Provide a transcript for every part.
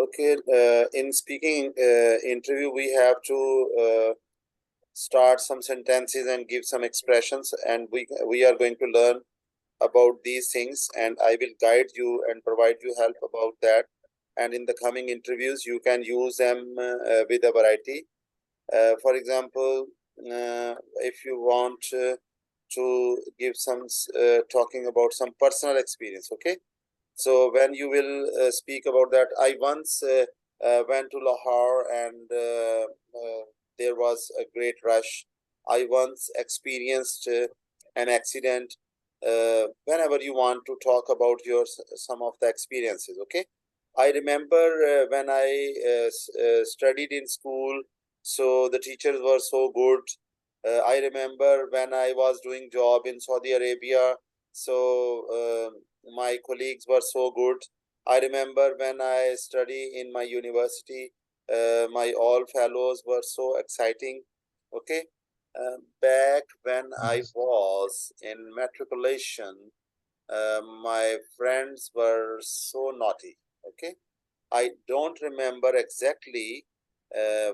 Okay, in speaking interview, we have to start some sentences and give some expressions, and we are going to learn about these things, and I will guide you and provide you help about that. And in the coming interviews, you can use them with a variety. For example, if you want to give some talking about some personal experience, okay? So when you will speak about that, I once went to Lahore and there was a great rush. I once experienced an accident. Whenever you want to talk about your some of the experiences, okay? I remember when I studied in school, so the teachers were so good. I remember when I was doing job in Saudi Arabia, so my colleagues were so good. I remember when I study in my university, my all fellows were so exciting. Okay, back when I Yes. was in matriculation, my friends were so naughty. Okay, I don't remember exactly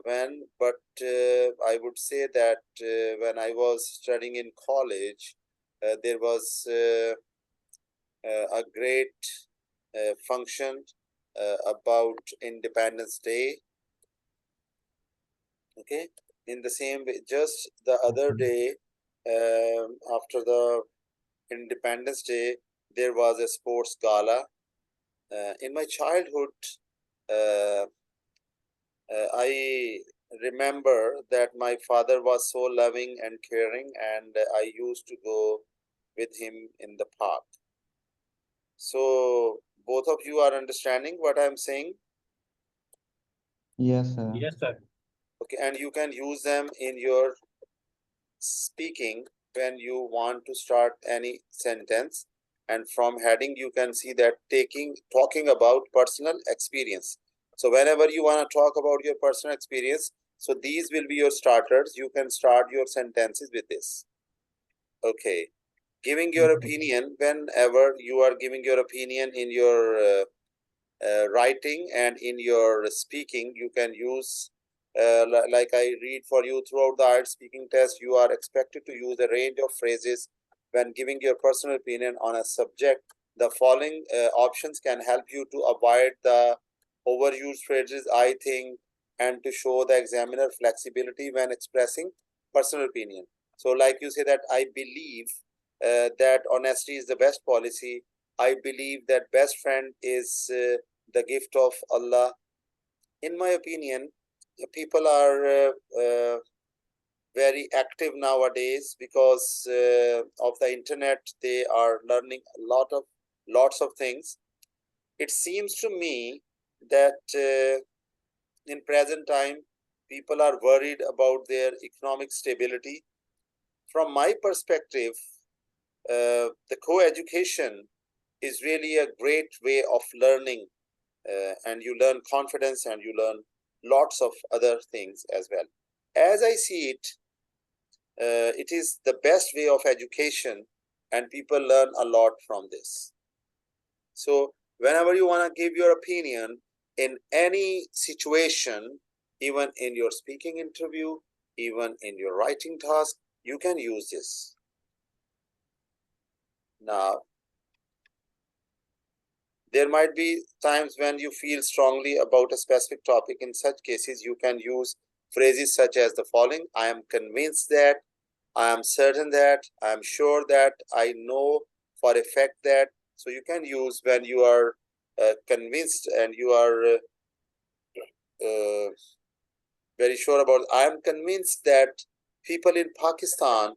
when, but I would say that when I was studying in college, there was a great function about Independence Day. Okay, in the same way, just the other Okay. day, after the Independence Day, there was a sports gala. In my childhood, uh, I remember that my father was so loving and caring, and I used to go with him in the park. So, both of you are understanding what I'm saying? Yes, sir. Yes, sir. Okay, and you can use them in your speaking when you want to start any sentence. And from heading, you can see that talking about personal experience. So whenever you want to talk about your personal experience, so these will be your starters. You can start your sentences with this. Okay, giving your Okay. opinion. Whenever you are giving your opinion in your writing and in your speaking, you can use, like I read for you, throughout the IELTS speaking test, you are expected to use a range of phrases when giving your personal opinion on a subject. The following options can help you to avoid the overused phrases, I think, and to show the examiner flexibility when expressing personal opinion. So, like you say that I believe that honesty is the best policy. I believe that best friend is the gift of Allah. In my opinion, people are very active nowadays because of the internet. They are learning lots of things. It seems to me that in present time, people are worried about their economic stability. From my perspective, the co-education is really a great way of learning, and you learn confidence and you learn lots of other things as well. As I see it, it is the best way of education, and people learn a lot from this. So, whenever you want to give your opinion in any situation, even in your speaking interview, even in your writing task, you can use this. Now, there might be times when you feel strongly about a specific topic. In such cases, you can use phrases such as the following: I am convinced that, I am certain that, I am sure that, I know for a fact that. So you can use when you are convinced and you are uh, very sure about. I am convinced that people in Pakistan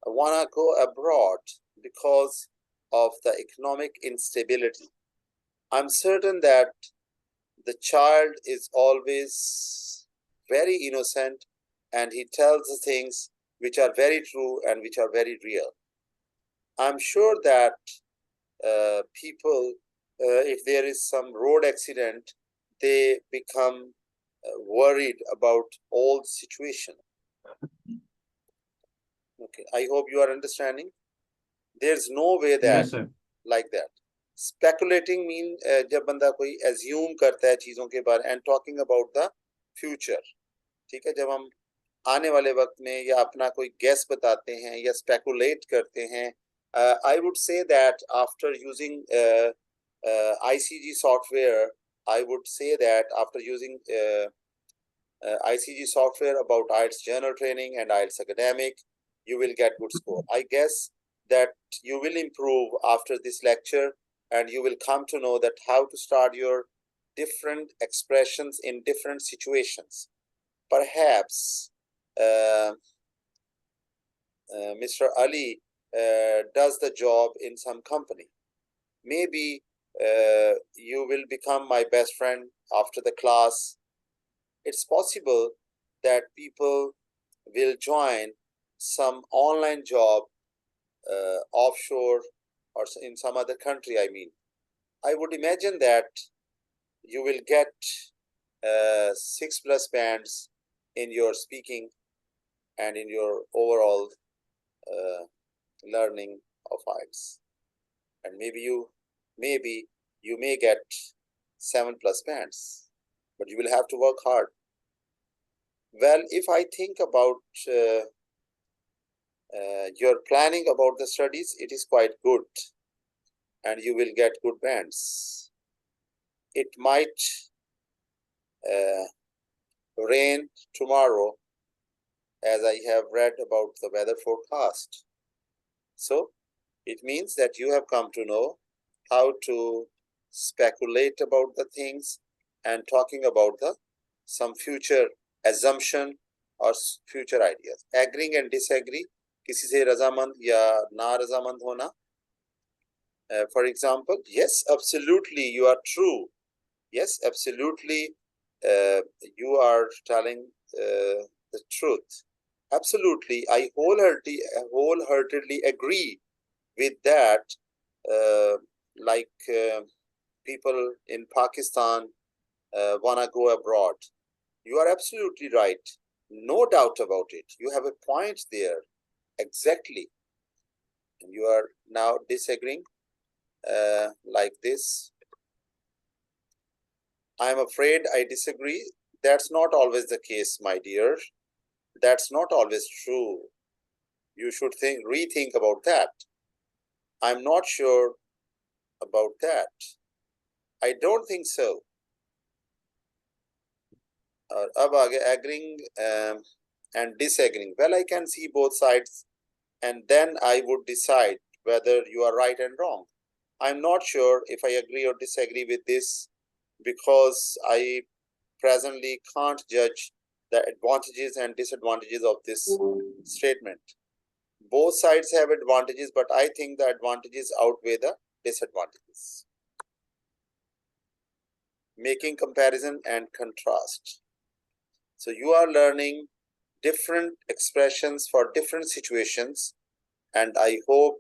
want to go abroad because of the economic instability. I'm certain that the child is always very innocent and he tells the things which are very true and which are very real. I'm sure that people, if there is some road accident, they become worried about all the situation. Okay, I hope you are understanding. There's no way that Yes, sir. like that. Speculating mean जब बंदा कोई assume करता है चीज़ों के बारे, and talking about the future, ठीक है, जब हम आने वाले वक्त में या अपना कोई गेस बताते हैं या स्पेकुलेट करते हैं. I would say that after using ICG software, I would say that after using ICG software about IELTS journal training and IELTS academic, you will get good score. I guess that you will improve after this lecture, and you will come to know that how to start your different expressions in different situations. Perhaps Mr. Ali does the job in some company. Maybe you will become my best friend after the class. It's possible that people will join some online job offshore or in some other country. I mean, I would imagine that you will get 6+ bands in your speaking and in your overall learning of IELTS, and maybe you may get 7+ bands, but you will have to work hard. Well, if I think about your planning about the studies, it is quite good, and you will get good bands. It might rain tomorrow, as I have read about the weather forecast. So it means that you have come to know how to speculate about the things and talking about the some future assumption or future ideas. Agreeing and disagree, किसी से रजामंद या ना रजामंद होना. For example, yes, absolutely, you are true. Yes, absolutely, you are telling the truth. Absolutely, I wholeheartedly agree with that. Like people in Pakistan wanna go abroad. You are absolutely right. No doubt about it. You have a point there. Exactly. And you are now disagreeing like this. I'm afraid I disagree. That's not always the case, my dear. That's not always true. You should rethink about that. I'm not sure about that. I don't think so. अब आगे agreeing and disagreeing. Well, I can see both sides, and then I would decide whether you are right and wrong. I'm not sure if I agree or disagree with this, because I presently can't judge the advantages and disadvantages of this statement. Both sides have advantages, but I think the advantages outweigh the disadvantages. Making comparison and contrast. So you are learning different expressions for different situations, and I hope,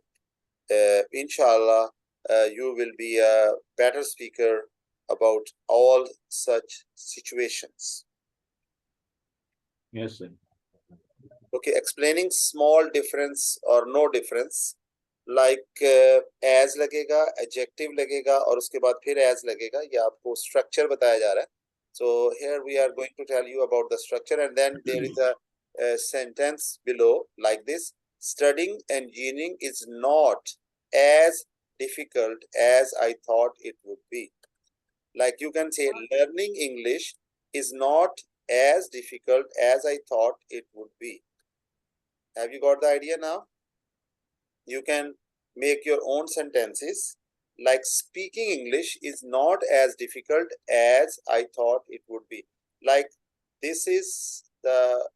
inshallah, you will be a better speaker about all such situations. Yes, sir. Okay, explaining small difference or no difference, like as लगेगा, adjective लगेगा और उसके बाद फिर as लगेगा. ये आपको structure बताया जा रहा है. So here we are going to tell you about the structure, and then there is a sentence below like this: studying engineering is not as difficult as I thought it would be. Like you can say, learning English is not as difficult as I thought it would be. Have you got the idea now? You can make your own sentences. Like speaking English is not as difficult as I thought it would be. Like this is the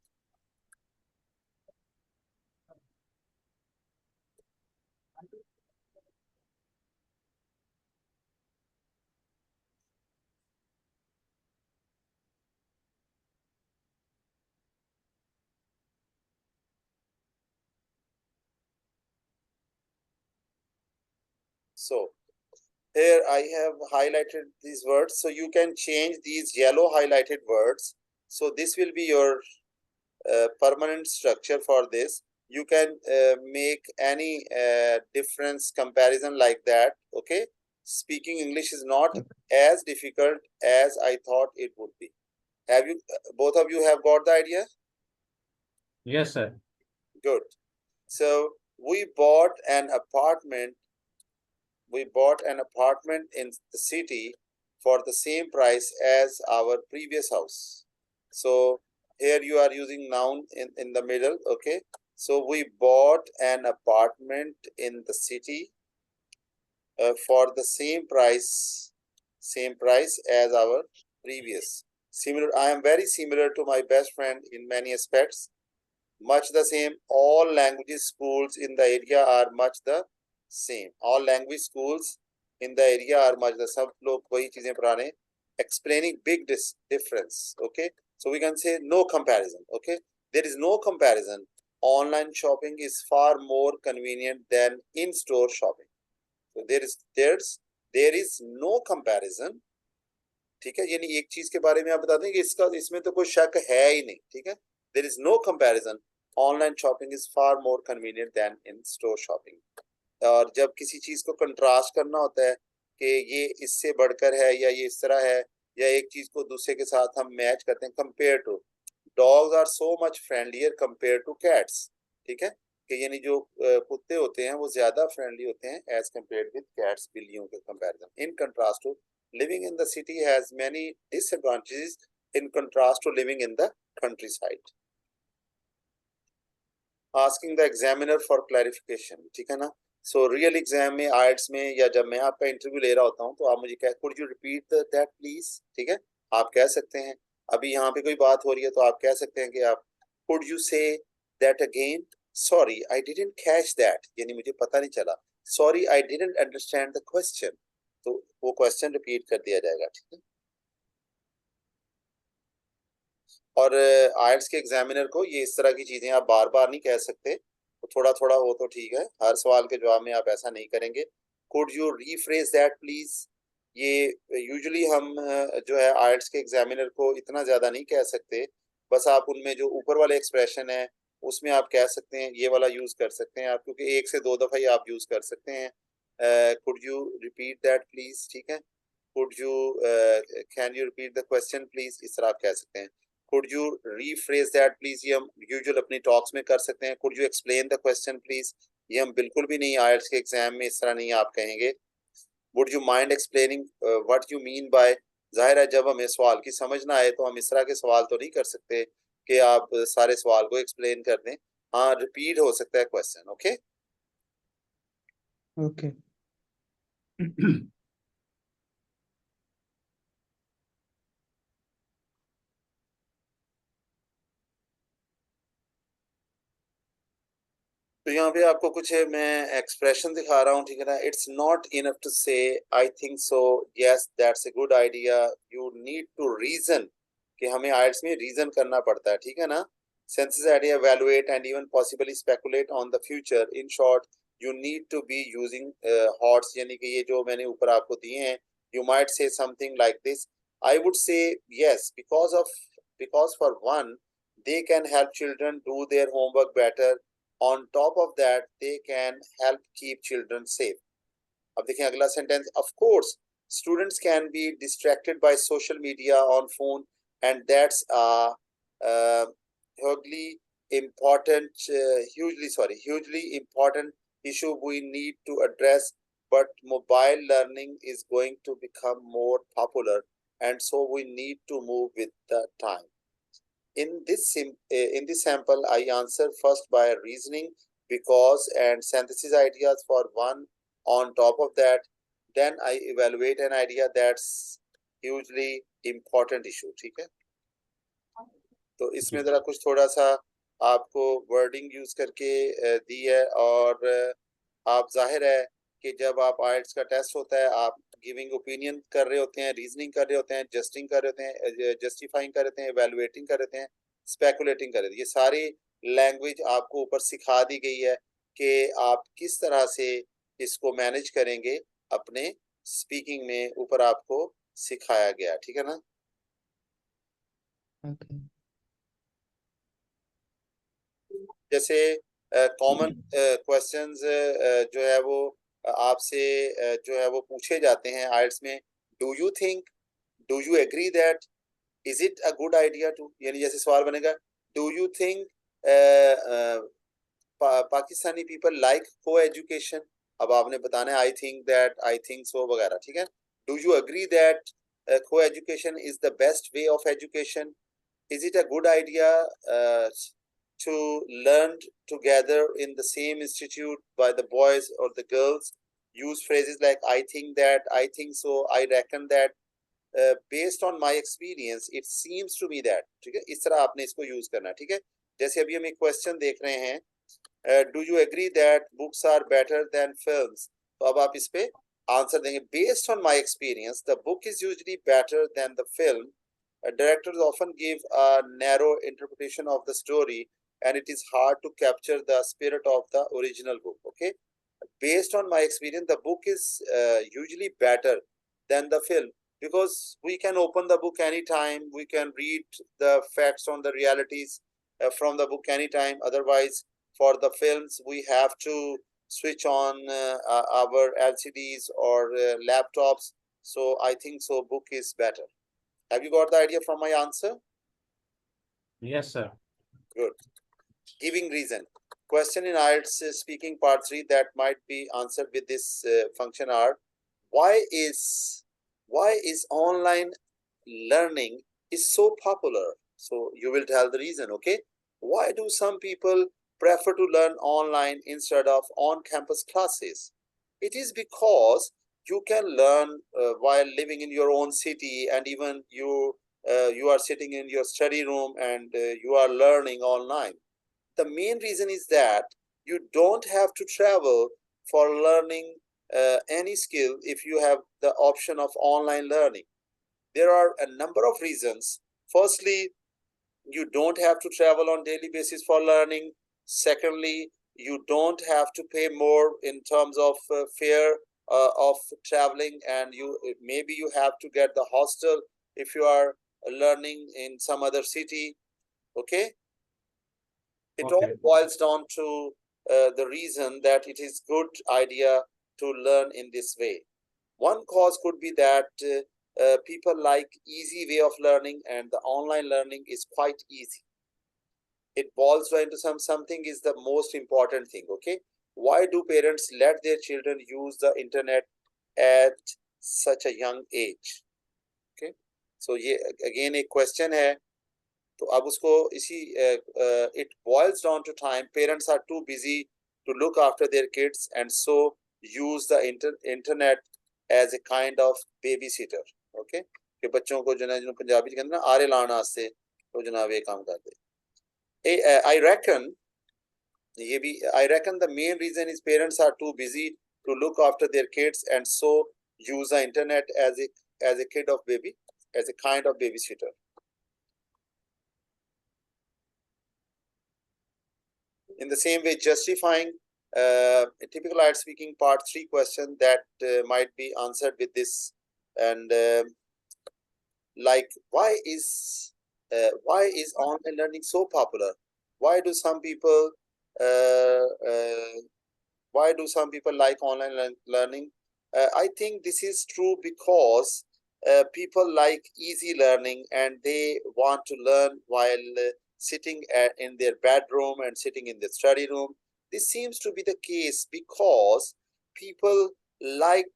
so here I have highlighted these words, so you can change these yellow highlighted words. So this will be your permanent structure for this. You can make any difference comparison like that. Okay, speaking English is not as difficult as I thought it would be. Have you, both of you have got the idea? Yes, sir. Good. So we bought an apartment in the city for the same price as our previous house. So here you are using noun in the middle, okay? So we bought an apartment in the city for the same price as our previous. Similar, I am very similar to my best friend in many aspects. Much the same. All language schools in the area are much the same. All language schools in the area are much the सब लोग वही चीजें पढ़ा रहे हैं. Explaining big difference. Okay, so we can say no comparison. Okay, there is no comparison. Online shopping is far more convenient than in-store shopping. So there is no comparison. ठीक है, यानी एक चीज के बारे में आप बता दें कि इसका इसमें तो कोई शक है ही नहीं. ठीक है, there is no comparison. Online shopping is far more convenient than in store shopping. और जब किसी चीज को कंट्रास्ट करना होता है कि ये इससे बढ़कर है या ये इस तरह है, या एक चीज को दूसरे के साथ हम मैच करते हैं, compare to dogs are so much friendlier compare to cats. ठीक है, कि यानी जो कुत्ते होते हैं वो ज्यादा फ्रेंडली होते हैं एज कंपेयर विद कैट्स, बिल्लियों के comparison. In contrast to living in the city has many disadvantages in contrast to living in the countryside. Asking the examiner for clarification. ठीक है ना. So real exam में IELTS में या जब मैं आपका इंटरव्यू ले रहा होता हूँ तो आप मुझे कह could you repeat that please. ठीक है, आप कह सकते हैं. अभी यहाँ पे कोई बात हो रही है तो आप कह सकते हैं कि आप could you say that again. Sorry, I didn't catch that. यानी मुझे पता नहीं चला. Sorry, I didn't understand the question. तो वो क्वेश्चन रिपीट कर दिया जाएगा. ठीक है, और आइल्स के एग्जामिनर को ये इस तरह की चीजें आप बार बार नहीं कह सकते. तो थोड़ा थोड़ा हो तो ठीक है, हर सवाल के जवाब में आप ऐसा नहीं करेंगे. Could you rephrase that please. ये यूजुअली हम जो है आइल्स के एग्जामिनर को इतना ज्यादा नहीं कह सकते. बस आप उनमें जो ऊपर वाले एक्सप्रेशन है उसमें आप कह सकते हैं, ये वाला यूज कर सकते हैं आप, क्योंकि एक से दो दफा ही आप यूज कर सकते हैं. Could you repeat that please. ठीक है, could you can you repeat the question please, इस तरह आप कह सकते हैं. Could you rephrase that please, ये हम यूजुअल अपनी टॉक्स में कर सकते हैं. Could you explain the question please, ये हम बिल्कुल भी नहीं आइल्स के एग्जाम में इस तरह नहीं आप कहेंगे. Would you mind explaining what you mean by. जाहिर है जब हमें सवाल की समझ ना आए तो हम इस तरह के सवाल तो नहीं कर सकते कि आप सारे सवाल को एक्सप्लेन कर दें. हाँ, रिपीट हो सकता है क्वेश्चन. Okay, okay. तो यहाँ पे आपको कुछ मैं एक्सप्रेशन दिखा रहा हूँ. ठीक है ना. It's not enough to say I think so, yes that's a good idea. You need to reason, कि हमें आइल्स में रीजन करना पड़ता है. ठीक है ना. Senses idea, evaluate and even possibly speculate on the future. In short, you need to be using HOTS, यानी कि ये जो मैंने ऊपर आपको दिए हैं. You might say something like this. I would say yes because for one, they can help children do their homework better. On top of that, they can help keep children safe. अब देखें अगला sentence. Of course students can be distracted by social media on phone, and that's hugely hugely important issue we need to address. But mobile learning is going to become more popular, and so we need to move with the time. In this sample, I answer first by reasoning, because and synthesis ideas for one. On top of that, then I evaluate an idea. That's hugely important issue. ठीक है, तो इसमें जरा कुछ थोड़ा सा आपको wording use करके दी है. और आप जाहिर है कि जब आप आइल्स का टेस्ट होता है आप गिविंग ओपिनियन कर रहे होते हैं, रीजनिंग कर रहे होते हैं, जस्टिंग कर रहे होते हैं, जस्टिफाइंग कर रहे हैं, एवेलुएटिंग कर रहे हैं, स्पेकुलेटिंग कर रहे हैं. ये सारी लैंग्वेज आपको ऊपर सिखा दी गई है कि आप किस तरह से इसको मैनेज करेंगे अपने स्पीकिंग में. ऊपर आपको सिखाया गया. ठीक है ना. ओके. जैसे कॉमन क्वेश्चंस जो है वो आपसे जो है वो पूछे जाते हैं आइल्स में, do you agree that, is it a good idea to, यानी जैसे सवाल बनेगा, do you think Pakistani people like coeducation, अब आपने बताना है I think that, I think so वगैरह, ठीक है। Do you agree that coeducation is the best way of education, is it a good idea to learn together in the same institute by the boys or the girls? Use phrases like I think that, I think so, I reckon that, based on my experience, it seems to me that, ठीक है, इस तरह आपने इसको use करना, ठीक है। जैसे अभी हम एक क्वेश्चन देख रहे हैं, do you agree that books are better than films, तो अब आप इस पे आंसर देंगे, based on my experience the book is usually better than the film, directors often give a narrow interpretation of the story and it is hard to capture the spirit of the original book. Okay, based on my experience the book is usually better than the film because we can open the book anytime, we can read the facts on the realities from the book anytime. Otherwise for the films we have to switch on our LCDs or laptops, so I think so book is better. Have you got the idea from my answer? Yes, sir. Good. Giving reason. Question in IELTS speaking part 3 that might be answered with this function are, why is online learning is so popular? So you will tell the reason, okay? Why do some people prefer to learn online instead of on-campus classes? It is because you can learn while living in your own city, and even you are sitting in your study room and you are learning online. The main reason is that you don't have to travel for learning any skill if you have the option of online learning. There are a number of reasons. Firstly, you don't have to travel on daily basis for learning. Secondly, you don't have to pay more in terms of fare of traveling, and maybe you have to get the hostel if you are learning in some other city. Okay, it all Okay. boils down to the reason that it is good idea to learn in this way. One cause could be that people like easy way of learning and the online learning is quite easy. It boils down to something is the most important thing. Okay, why do parents let their children use the internet at such a young age? Okay, so ये again एक question है, तो अब उसको इसी it boils down to time. Parents are too busy to look after their kids and so use the internet as a kind of babysitter. Okay, कि बच्चों को जो है जो पंजाबी कहते हैं ना आरे लाने वास्ते, तो जनाब ये काम करते। I reckon ये भी I reckon the main reason is parents are too busy to look after their kids and so use the internet as a kid of baby, as a kind of babysitter. In the same way, justifying a typical IELTS speaking part 3 question that might be answered with this, and like why is online learning so popular? Why do some people uh, uh, why do some people like online learning? I think this is true because people like easy learning and they want to learn while sitting in their bedroom and sitting in the study room. This seems to be the case because people like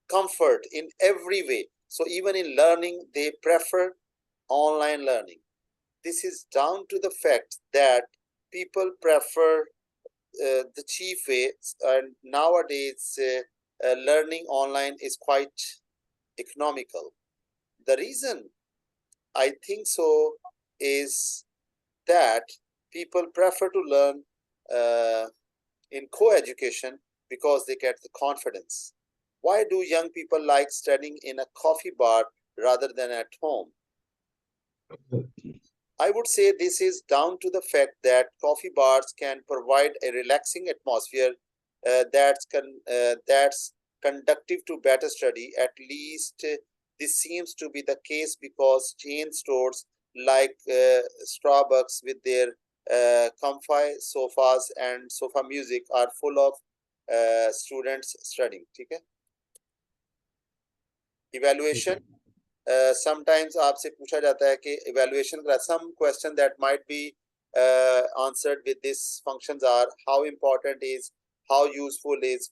comfort in every way. So even in learning, they prefer online learning. This is down to the fact that people prefer the cheap way, and nowadays learning online is quite economical. The reason I think so is that people prefer to learn uh, in co-education because they get the confidence. Why do young people like studying in a coffee bar rather than at home? I would say this is down to the fact that coffee bars can provide a relaxing atmosphere that's conductive to better study. At least this seems to be the case because chain stores like Starbucks with their comfy sofas and sofa music are full of students studying. ठीक है. Evaluation. Sometimes आपसे पूछा जाता है कि evaluation का some question that might be answered with these functions are how important is, how useful is,